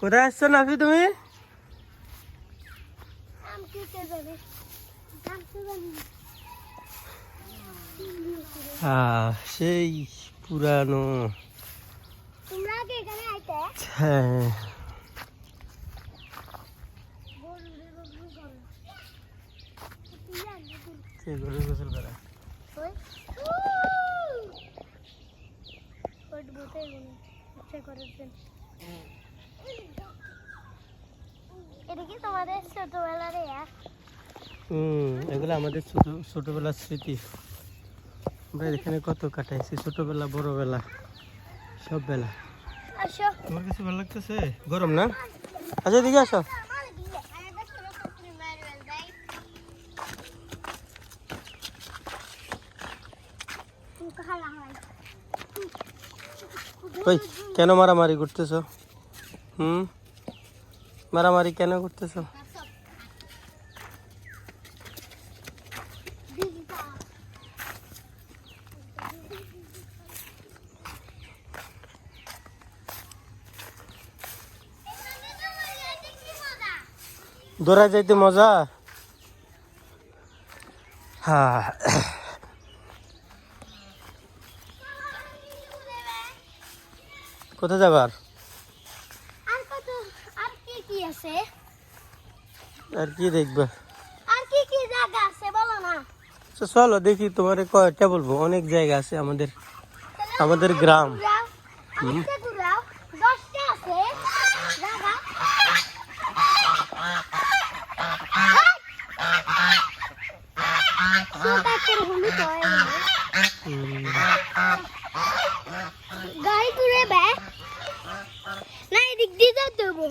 কোথায় আসছো নাফি তুমি? সেই পুরানো। হ্যাঁ, গরু গোসল করা। এগুলো আমাদের ছোটবেলার স্মৃতি। আমরা এখানে কত কাটাইছি, ছোটবেলা বড়বেলা সব বেলা। তোমার কাছে ভালো লাগতেছে? গরম না? আচ্ছা এদিকে আসো। ওই কেন মারামারি করতেছো? মারামারি কেন করতেছো? দৌড়ায় যাইতে মজা। হ্যাঁ, কোথায় যাবার? আর কি দেখবে? চলো দেখি, তোমার কয়টা বলবো, অনেক জায়গা আছে আমাদের গ্রাম। গাড়ি ঘুরে বে না, এদিক দিয়ে যেতে হবে।